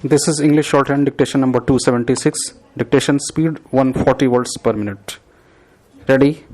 This is English Shorthand Dictation number 276. Dictation speed 140 words per minute. Ready?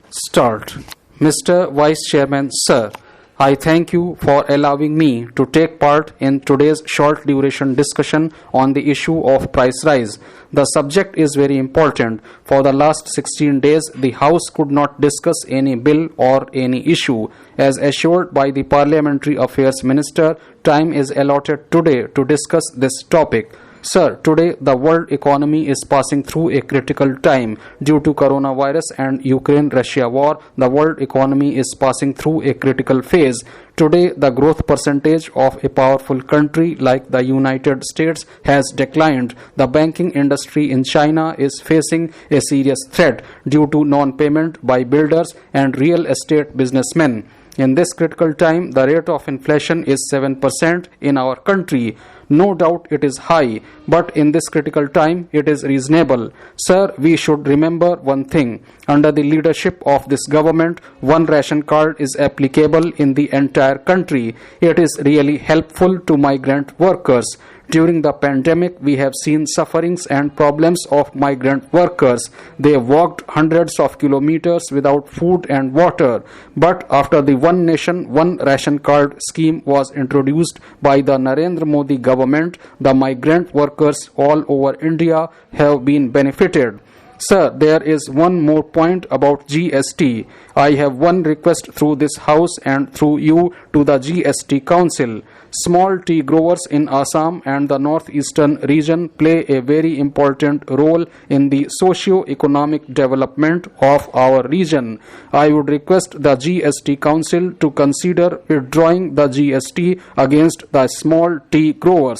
Start. Mr. Vice Chairman, Sir, I thank you for allowing me to take part in today's short duration discussion on the issue of price rise. The subject is very important. For the last 16 days, the House could not discuss any bill or any issue. As assured by the Parliamentary Affairs Minister, time is allotted today to discuss this topic. Sir, today the world economy is passing through a critical time. Due to coronavirus and Ukraine-Russia war, the world economy is passing through a critical phase. Today, the growth percentage of a powerful country like the United States has declined. The banking industry in China is facing a serious threat due to non-payment by builders and real estate businessmen. In this critical time, the rate of inflation is 7% in our country. No doubt it is high, but in this critical time, it is reasonable. Sir, we should remember one thing. Under the leadership of this government, one ration card is applicable in the entire country. It is really helpful to migrant workers. During the pandemic, we have seen sufferings and problems of migrant workers. They walked hundreds of kilometers without food and water. But after the One Nation, One Ration Card scheme was introduced by the Narendra Modi government, the migrant workers all over India have been benefited. Sir, there is one more point about GST. I have one request through this House and through you to the GST Council. Small tea growers in Assam and the northeastern region play a very important role in the socio-economic development of our region. I would request the GST Council to consider withdrawing the GST against the small tea growers.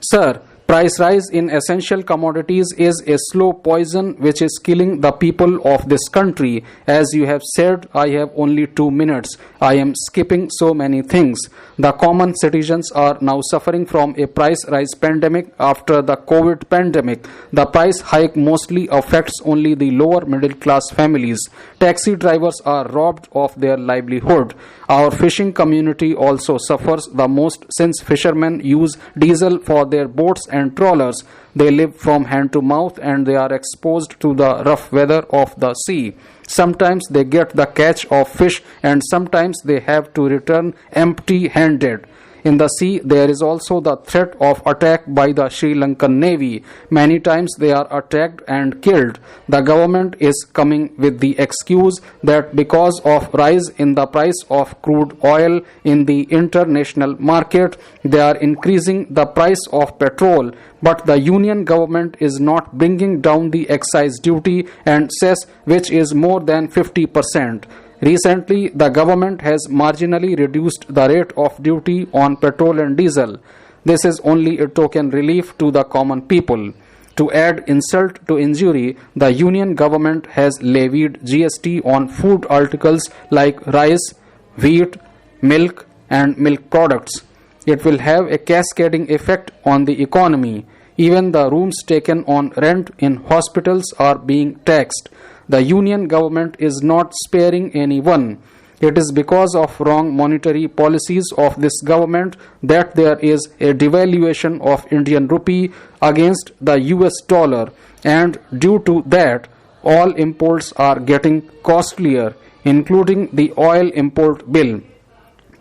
Sir, price rise in essential commodities is a slow poison which is killing the people of this country. As you have said, I have only 2 minutes. I am skipping so many things. The common citizens are now suffering from a price rise pandemic after the COVID pandemic. The price hike mostly affects only the lower middle class families. Taxi drivers are robbed of their livelihood. Our fishing community also suffers the most since fishermen use diesel for their boats and trawlers. They live from hand to mouth and they are exposed to the rough weather of the sea. Sometimes they get the catch of fish and sometimes they have to return empty-handed. In the sea, there is also the threat of attack by the Sri Lankan Navy. Many times they are attacked and killed. The government is coming with the excuse that because of rise in the price of crude oil in the international market, they are increasing the price of petrol. But the union government is not bringing down the excise duty and cess, which is more than 50%. Recently, the government has marginally reduced the rate of duty on petrol and diesel. This is only a token relief to the common people. To add insult to injury, the union government has levied GST on food articles like rice, wheat, milk, and milk products. It will have a cascading effect on the economy. Even the rooms taken on rent in hospitals are being taxed. The union government is not sparing anyone. It is because of wrong monetary policies of this government that there is a devaluation of Indian rupee against the US dollar, and due to that, all imports are getting costlier, including the oil import bill.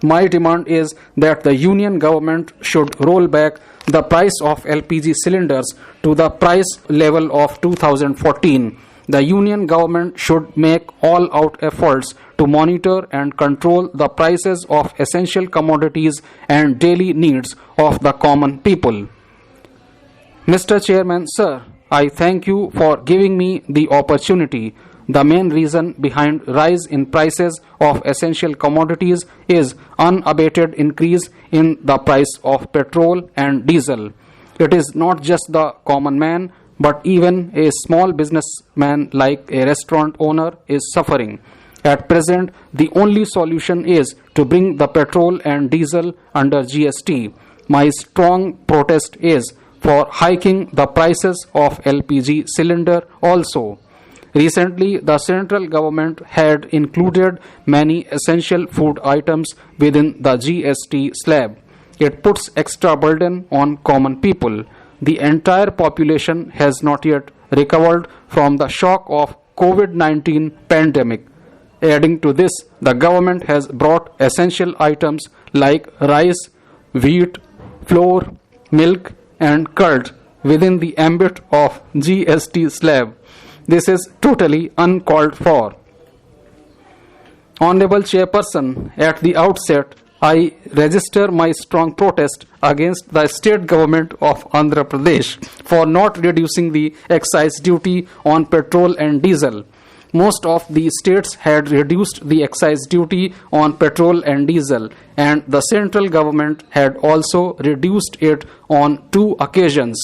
My demand is that the union government should roll back the price of LPG cylinders to the price level of 2014. The union government should make all-out efforts to monitor and control the prices of essential commodities and daily needs of the common people. Mr. Chairman, Sir, I thank you for giving me the opportunity. The main reason behind rise in prices of essential commodities is unabated increase in the price of petrol and diesel. It is not just the common man, but even a small businessman like a restaurant owner is suffering. At present, the only solution is to bring the petrol and diesel under GST. My strong protest is for hiking the prices of LPG cylinder also. Recently, the central government had included many essential food items within the GST slab. it puts extra burden on common people. The entire population has not yet recovered from the shock of COVID-19 pandemic. Adding to this, the government has brought essential items like rice, wheat, flour, milk and curd within the ambit of GST slab. This is totally uncalled for. Honorable Chairperson, at the outset, I register my strong protest against the state government of Andhra Pradesh for not reducing the excise duty on petrol and diesel. Most of the states had reduced the excise duty on petrol and diesel, and the central government had also reduced it on 2 occasions.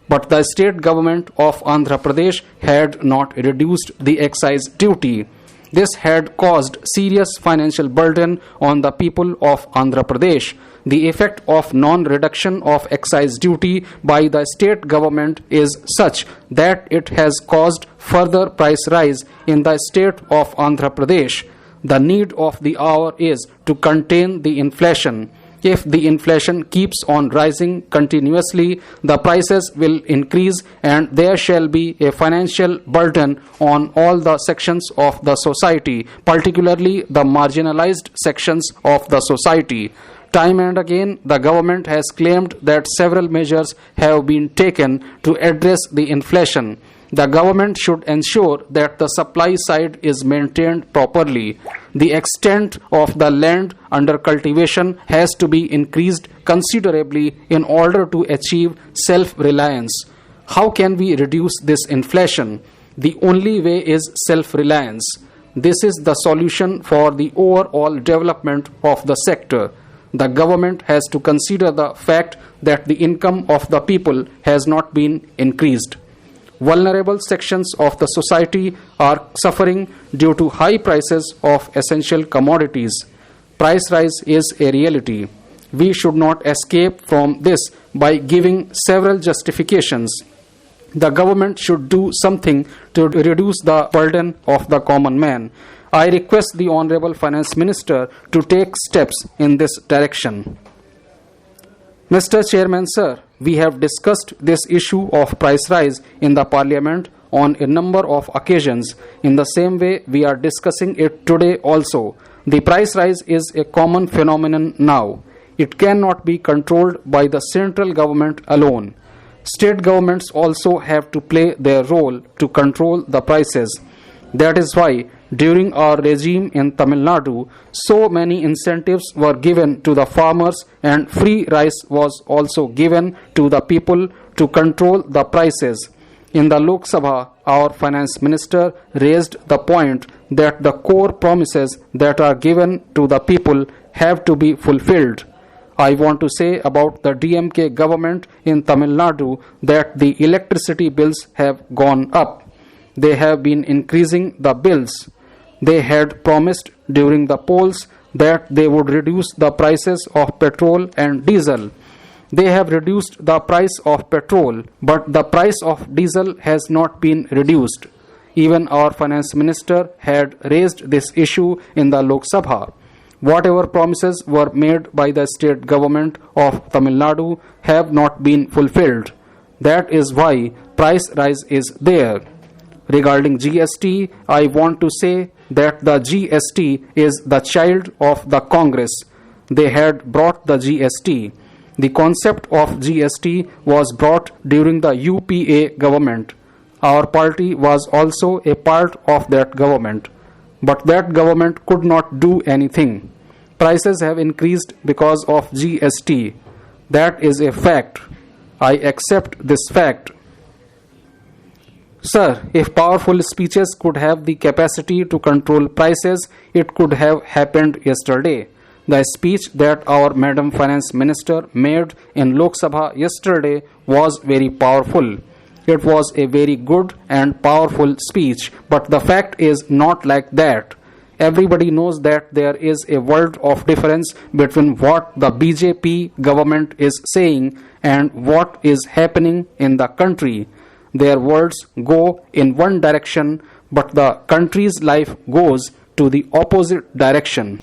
But the state government of Andhra Pradesh had not reduced the excise duty. This had caused serious financial burden on the people of Andhra Pradesh. The effect of non-reduction of excise duty by the state government is such that it has caused further price rise in the state of Andhra Pradesh. The need of the hour is to contain the inflation. If the inflation keeps on rising continuously, the prices will increase and there shall be a financial burden on all the sections of the society, particularly the marginalized sections of the society. Time and again, the government has claimed that several measures have been taken to address the inflation. The government should ensure that the supply side is maintained properly. The extent of the land under cultivation has to be increased considerably in order to achieve self-reliance. How can we reduce this inflation? The only way is self-reliance. This is the solution for the overall development of the sector. The government has to consider the fact that the income of the people has not been increased. Vulnerable sections of the society are suffering due to high prices of essential commodities. Price rise is a reality. We should not escape from this by giving several justifications. The government should do something to reduce the burden of the common man. I request the Honorable Finance Minister to take steps in this direction. Mr. Chairman, sir, we have discussed this issue of price rise in the Parliament on a number of occasions. In the same way, we are discussing it today also. The price rise is a common phenomenon now. It cannot be controlled by the central government alone. State governments also have to play their role to control the prices. That is why during our regime in Tamil Nadu, so many incentives were given to the farmers and free rice was also given to the people to control the prices. In the Lok Sabha, our finance minister raised the point that the core promises that are given to the people have to be fulfilled. I want to say about the DMK government in Tamil Nadu that the electricity bills have gone up. They have been increasing the bills. They had promised during the polls that they would reduce the prices of petrol and diesel. They have reduced the price of petrol, but the price of diesel has not been reduced. Even our finance minister had raised this issue in the Lok Sabha. Whatever promises were made by the state government of Tamil Nadu have not been fulfilled. That is why price rise is there. Regarding GST, I want to say that the GST is the child of the Congress. They had brought the GST. The concept of GST was brought during the UPA government. Our party was also a part of that government. But that government could not do anything. Prices have increased because of GST. That is a fact. I accept this fact. Sir, if powerful speeches could have the capacity to control prices, it could have happened yesterday. The speech that our Madam Finance Minister made in Lok Sabha yesterday was very powerful. It was a very good and powerful speech, but the fact is not like that. Everybody knows that there is a world of difference between what the BJP government is saying and what is happening in the country. Their words go in one direction, but the country's life goes to the opposite direction.